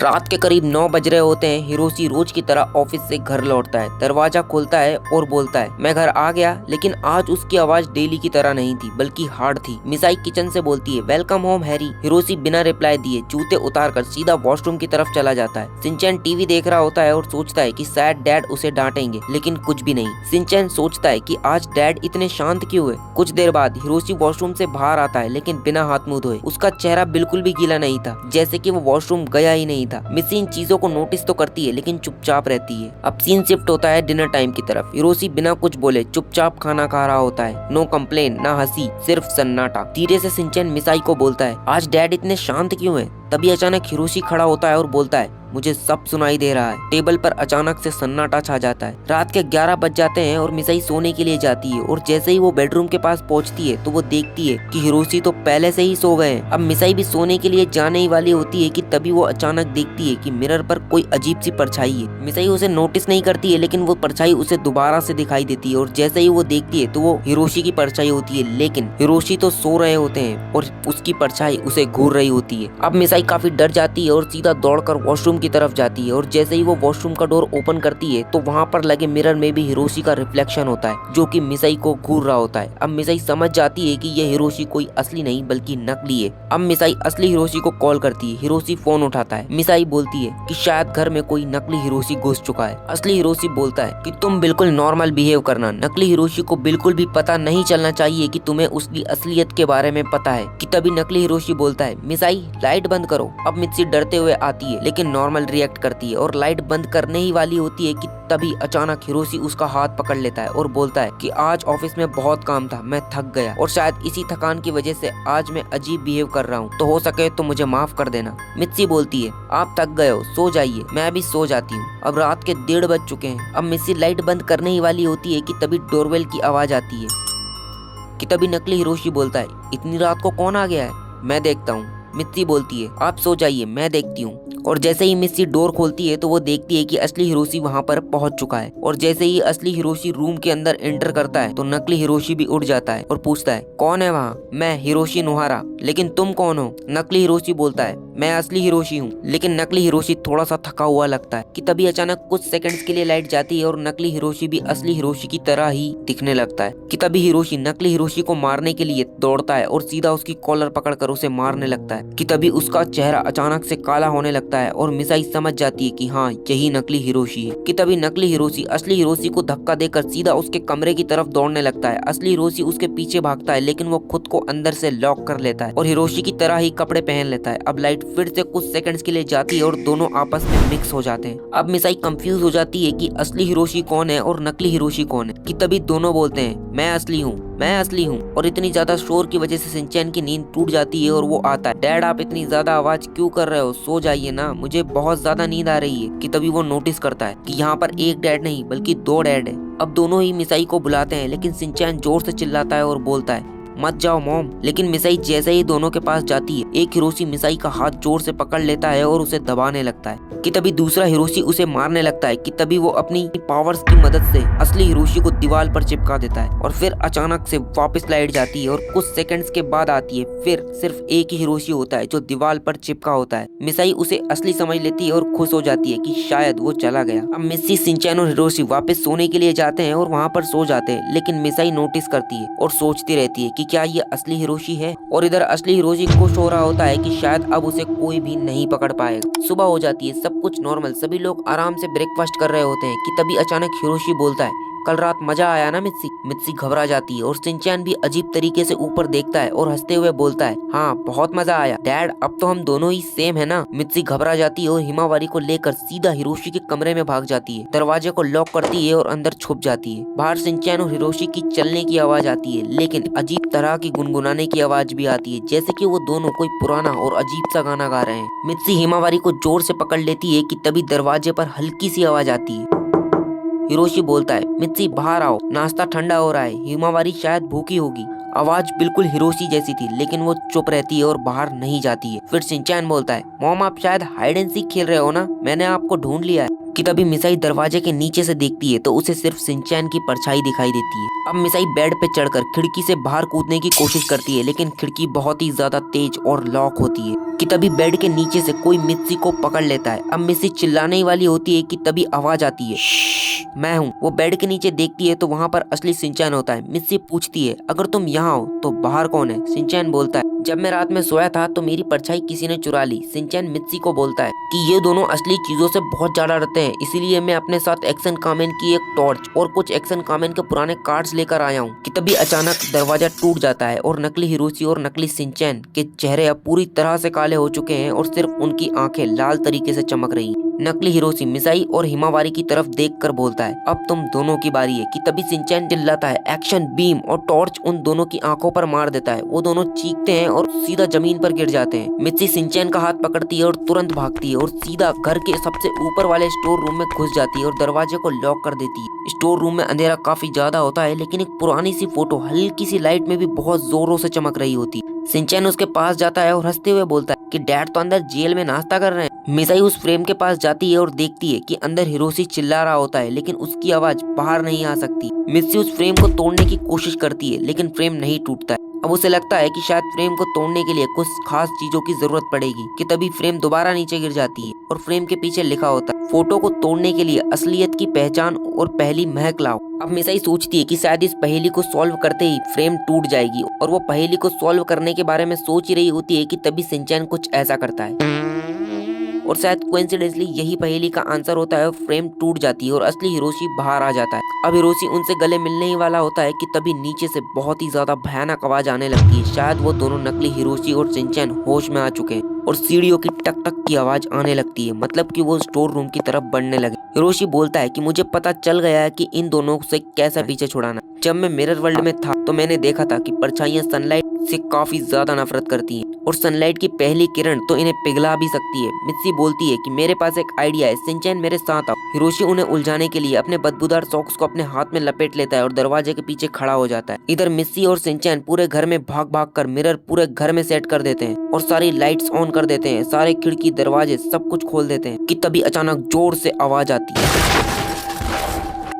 रात के करीब 9 बज रहे होते हैं। हिरोशी रोज की तरह ऑफिस से घर लौटता है, दरवाजा खोलता है और बोलता है मैं घर आ गया। लेकिन आज उसकी आवाज डेली की तरह नहीं थी बल्कि हार्ड थी। मिसाई किचन से बोलती है वेलकम होम हैरी। हिरोशी बिना रिप्लाई दिए जूते उतारकर सीधा वॉशरूम की तरफ चला जाता है। सिंचैन टीवी देख रहा होता है और सोचता है कि शायद डैड उसे डांटेंगे, लेकिन कुछ भी नहीं। सिंचैन सोचता है कि आज डैड इतने शांत क्यों है। कुछ देर बाद हिरोशी वॉशरूम से बाहर आता है, लेकिन बिना हाथ मुंह धोए। उसका चेहरा बिल्कुल भी गीला नहीं था, जैसे कि वो वॉशरूम गया ही नहीं था। मिस्सी इन चीजों को नोटिस तो करती है लेकिन चुपचाप रहती है। अब सीन शिफ्ट होता है डिनर टाइम की तरफ। हिरोशी बिना कुछ बोले चुपचाप खाना खा रहा होता है। नो कंप्लेन, ना हंसी, सिर्फ सन्नाटा। धीरे से सिंचैन मिसाई को बोलता है आज डैड इतने शांत क्यों है। तभी अचानक हिरोशी खड़ा होता है और बोलता है मुझे सब सुनाई दे रहा है। टेबल पर अचानक से सन्नाटा छा जाता है। रात के 11 बज जाते हैं और मिसाई सोने के लिए जाती है। और जैसे ही वो बेडरूम के पास पहुंचती है तो वो देखती है कि हिरोशी तो पहले से ही सो गए हैं। अब मिसाई भी सोने के लिए जाने ही वाली होती है कि तभी वो अचानक देखती है कि मिरर पर कोई अजीब सी परछाई है। मिसाई उसे नोटिस नहीं करती है, लेकिन वो परछाई उसे दोबारा से दिखाई देती है। और जैसे ही वो देखती है तो वो हिरोशी की परछाई होती है, लेकिन हिरोशी तो सो रहे होते हैं और उसकी परछाई उसे घूर रही होती है। अब मिसाई काफी डर जाती है और सीधा दौड़कर वॉशरूम की तरफ जाती है। और जैसे ही वो वॉशरूम का डोर ओपन करती है तो वहाँ पर लगे मिरर में भी हिरोशी का रिफ्लेक्शन होता है, जो कि मिसाई को घूर रहा होता है। अब मिसाई समझ जाती है कि यह हिरोशी कोई असली नहीं बल्कि नकली है। अब मिसाई असली हिरोशी को कॉल करती है। हिरोशी फोन उठाता है। मिसाई बोलती है कि शायद घर में कोई नकली हिरोशी घुस चुका है। असली हिरोशी बोलता है कि तुम बिल्कुल नॉर्मल बिहेव करना। नकली हिरोशी को बिल्कुल भी पता नहीं चलना चाहिए कि तुम्हें उसकी असलियत के बारे में पता है। कि तभी नकली हिरोशी बोलता है मिसाई लाइट बंद करो। अब मिस्सी डरते हुए आती है, लेकिन नॉर्मल रिएक्ट करती है और लाइट बंद करने ही वाली होती है कि तभी अचानक हिरोशी उसका हाथ पकड़ लेता है और बोलता है कि आज ऑफिस में बहुत काम था, मैं थक गया और शायद इसी थकान की वजह से आज मैं अजीब बिहेव कर रहा हूँ, तो हो सके तो मुझे माफ कर देना। मिस्सी बोलती है आप थक गए हो, सो जाइए, मैं भी सो जाती हूँ। अब रात के 1:30 बज चुके हैं। अब मिस्सी लाइट बंद करने ही वाली होती है कि तभी डोरबेल की आवाज आती है। कि तभी नकली हिरोशी बोलता है इतनी रात को कौन आ गया है, मैं देखता हूँ। मिस्सी बोलती है आप सो जाइए, मैं देखती हूँ। और जैसे ही मिस्सी डोर खोलती है तो वो देखती है कि असली हिरोशी वहाँ पर पहुंच चुका है। और जैसे ही असली हिरोशी रूम के अंदर एंटर करता है तो नकली हिरोशी भी उठ जाता है और पूछता है कौन है वहाँ। मैं हिरोशी नोहारा, लेकिन तुम कौन हो। नकली हिरोशी बोलता है मैं असली हिरोशी हूँ। लेकिन नकली हिरोशी थोड़ा सा थका हुआ लगता है। कि तभी अचानक कुछ सेकंड्स के लिए लाइट जाती है और नकली हिरोशी भी असली हिरोशी की तरह ही दिखने लगता है। कि तभी हिरोशी नकली हिरोशी को मारने के लिए दौड़ता है और सीधा उसकी कॉलर पकड़कर उसे मारने लगता है। कि तभी उसका चेहरा अचानक से काला होने लगता है और मिसाई समझ जाती है कि हाँ यही नकली हिरोशी है। कि तभी नकली हिरोशी असली हिरोशी को धक्का देकर सीधा उसके कमरे की तरफ दौड़ने लगता है। असली हिरोशी उसके पीछे भागता है, लेकिन वो खुद को अंदर से लॉक कर लेता है और हिरोशी की तरह ही कपड़े पहन लेता है। अब लाइट फिर से कुछ सेकंड्स के लिए जाती है और दोनों आपस में मिक्स हो जाते हैं। अब मिसाई कंफ्यूज हो जाती है कि असली हिरोशी कौन है और नकली हिरोशी कौन है। कि तभी दोनों बोलते हैं मैं असली हूँ, मैं असली हूँ। और इतनी ज्यादा शोर की वजह से सिंचैन की नींद टूट जाती है और वो आता है। डैड आप इतनी ज्यादा आवाज क्यों कर रहे हो, सो जाइए ना, मुझे बहुत ज्यादा नींद आ रही है। कि तभी वो नोटिस करता है कि यहाँ पर एक डैड नहीं बल्कि 2 डैड है। अब दोनों ही मिसाई को बुलाते हैं, लेकिन सिंचैन जोर से चिल्लाता है और बोलता है मत जाओ मॉम। लेकिन मिसाई जैसे ही दोनों के पास जाती है एक हिरोशी मिसाई का हाथ जोर से पकड़ लेता है और उसे दबाने लगता है। कि तभी दूसरा हिरोशी उसे मारने लगता है। कि तभी वो अपनी पावर्स की मदद से असली हिरोशी को दीवार पर चिपका देता है और फिर अचानक से वापस लाइट जाती है और कुछ सेकंड्स के बाद आती है। फिर सिर्फ एक ही हिरोशी होता है जो दीवार पर चिपका होता है। मिसाई उसे असली समझ लेती है और खुश हो जाती है कि शायद वो चला गया। अब मिस्सी सिंचैन और हिरोशी वापस सोने के लिए जाते हैं और वहाँ पर सो जाते हैं। लेकिन मिसाई नोटिस करती है और सोचती रहती है कि क्या ये असली हिरोशी है। और इधर असली हिरोशी खुश हो रहा होता है कि शायद अब उसे कोई भी नहीं पकड़ पाएगा। सुबह हो जाती है, सब कुछ नॉर्मल, सभी लोग आराम से ब्रेकफास्ट कर रहे होते हैं। कि तभी अचानक हिरोशी बोलता है कल रात मजा आया ना मिस्सी। मिस्सी घबरा जाती है और सिंचैन भी अजीब तरीके से ऊपर देखता है और हंसते हुए बोलता है हाँ बहुत मजा आया डैड, अब तो हम दोनों ही सेम है ना। मिस्सी घबरा जाती है और हिमावारी को लेकर सीधा हिरोशी के कमरे में भाग जाती है। दरवाजे को लॉक करती है और अंदर छुप जाती है। बाहर सिंचैन और हिरोशी की चलने की आवाज आती है, लेकिन अजीब तरह की गुनगुनाने की आवाज भी आती है, जैसे कि वो दोनों कोई पुराना और अजीब सा गाना गा रहे हैं। मिस्सी हिमावारी को जोर से पकड़ लेती है। कि तभी दरवाजे पर हल्की सी आवाज आती है। हिरोशी बोलता है मिस्सी बाहर आओ, नाश्ता ठंडा हो रहा है। हिमावारी शायद भूखी होगी। आवाज बिल्कुल हिरोशी जैसी थी, लेकिन वो चुप रहती है और बाहर नहीं जाती है। फिर सिंचैन बोलता है मॉम आप शायद हाइड एंड सीक खेल रहे हो ना, मैंने आपको ढूंढ लिया है। कि तभी मिसाई दरवाजे के नीचे से देखती है तो उसे सिर्फ सिंचैन की परछाई दिखाई देती है। अब मिसाई बेड पे चढ़कर खिड़की से बाहर कूदने की कोशिश करती है, लेकिन खिड़की बहुत ही ज्यादा तेज और लॉक होती है। कि तभी बेड के नीचे से कोई मिस्सी को पकड़ लेता है। अब मिस्सी चिल्लाने ही वाली होती है कि तभी आवाज आती है, मैं हूँ। वो बेड के नीचे देखती है तो वहाँ पर असली सिंचैन होता है। मिस्सी पूछती है, अगर तुम यहाँ हो तो बाहर कौन है? सिंचैन बोलता है, जब मैं रात में सोया था तो मेरी परछाई किसी ने चुरा ली। सिंचैन मिस्सी को बोलता है कि ये दोनों असली चीजों से बहुत ज्यादा डरते हैं, इसीलिए मैं अपने साथ एक्शन कामेन की एक टॉर्च और कुछ एक्शन कामेन के पुराने कार्ड्स लेकर आया हूँ। कि तभी अचानक दरवाजा टूट जाता है और नकली हिरोशी और नकली सिंचैन के चेहरे अब पूरी तरह से काले हो चुके हैं और सिर्फ उनकी आंखें लाल तरीके से चमक रही। नकली हिरोशी मिसाई और हिमावारी की तरफ देखकर बोलता है, अब तुम दोनों की बारी है। कि तभी सिंचैन चिल्लाता है, एक्शन बीम, और टॉर्च उन दोनों की आंखों पर मार देता है। वो दोनों चीखते हैं और सीधा जमीन पर गिर जाते हैं। मिस्सी सिंचैन का हाथ पकड़ती है और तुरंत भागती है और सीधा घर के सबसे ऊपर वाले स्टोर रूम में घुस जाती है और दरवाजे को लॉक कर देती है। स्टोर रूम में अंधेरा काफी ज्यादा होता है, लेकिन एक पुरानी सी फोटो हल्की सी लाइट में भी बहुत जोरों से चमक रही होती है। सिंचैन उसके पास जाता है और हंसते हुए बोलता है कि डैड तो अंदर जेल में नाश्ता कर रहे हैं। मिसाई उस फ्रेम के पास जाती है और देखती है कि अंदर हिरोशी चिल्ला रहा होता है, लेकिन उसकी आवाज बाहर नहीं आ सकती। मिस्सी उस फ्रेम को तोड़ने की कोशिश करती है, लेकिन फ्रेम नहीं टूटता है। अब उसे लगता है कि शायद फ्रेम को तोड़ने के लिए कुछ खास चीजों की जरूरत पड़ेगी। कि तभी फ्रेम दोबारा नीचे गिर जाती है और फ्रेम के पीछे लिखा होता है, फोटो को तोड़ने के लिए असलियत की पहचान और पहली महक लाओ। अब मिसाई सोचती है कि शायद इस पहेली को सॉल्व करते ही फ्रेम टूट जाएगी, और वो पहेली को सॉल्व करने के बारे में सोच ही रही होती है कि तभी सिंचैन कुछ ऐसा करता है और शायद कोइंसिडेंटली यही पहेली का आंसर होता है। फ्रेम टूट जाती है और असली हिरोशी बाहर आ जाता है। अब हिरोशी उनसे गले मिलने ही वाला होता है कि तभी नीचे से बहुत ही ज्यादा भयानक आवाज आने लगती है। शायद वो दोनों नकली हिरोशी और सिंचैन होश में आ चुके हैं और सीढ़ियों की टक टक की आवाज आने लगती है, मतलब कि वो स्टोर रूम की तरफ बढ़ने लगे। हिरोशी बोलता है कि मुझे पता चल गया है कि इन दोनों से कैसा पीछे छुड़ाना। जब मैं मिरर वर्ल्ड में था तो मैंने देखा था कि परछाइयां सनलाइट से काफी ज्यादा नफरत करती हैं और सनलाइट की पहली किरण तो इन्हें पिघला भी सकती है। मिस्सी बोलती है कि मेरे पास एक आइडिया है, सिंचैन मेरे साथ आओ। हिरोशी उन्हें उलझाने के लिए अपने बदबूदार सॉक्स को अपने हाथ में लपेट लेता है और दरवाजे के पीछे खड़ा हो जाता है। इधर मिस्सी और सिंचैन पूरे घर में भाग भाग कर मिरर पूरे घर में सेट कर देते हैं और सारी लाइट्स ऑन कर देते हैं, सारे खिड़की दरवाजे सब कुछ खोल देते हैं। कि तभी अचानक जोर से आवाज आती है।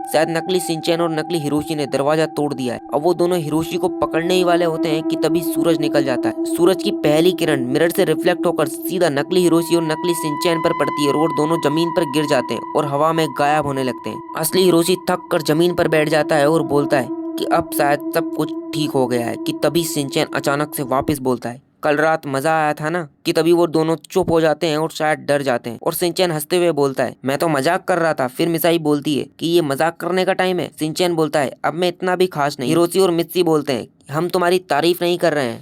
शायद नकली सिंचैन और नकली हिरोशी ने दरवाजा तोड़ दिया है। अब वो दोनों हिरोशी को पकड़ने ही वाले होते हैं कि तभी सूरज निकल जाता है। सूरज की पहली किरण मिरर से रिफ्लेक्ट होकर सीधा नकली हिरोशी और नकली सिंचैन पर पड़ती है और दोनों जमीन पर गिर जाते हैं और हवा में गायब होने लगते हैं। असली हिरोशी थक कर जमीन पर बैठ जाता है और बोलता है कि अब शायद सब कुछ ठीक हो गया है। कि तभी सिंचैन अचानक से वापस बोलता है, कल रात मजा आया था ना। कि तभी वो दोनों चुप हो जाते हैं और शायद डर जाते हैं और सिंचैन हंसते हुए बोलता है, मैं तो मजाक कर रहा था। फिर मिसाई बोलती है कि ये मजाक करने का टाइम है। सिंचैन बोलता है, अब मैं इतना भी खास नहीं। हिरोशी और मिस्सी बोलते हैं, हम तुम्हारी तारीफ नहीं कर रहे हैं।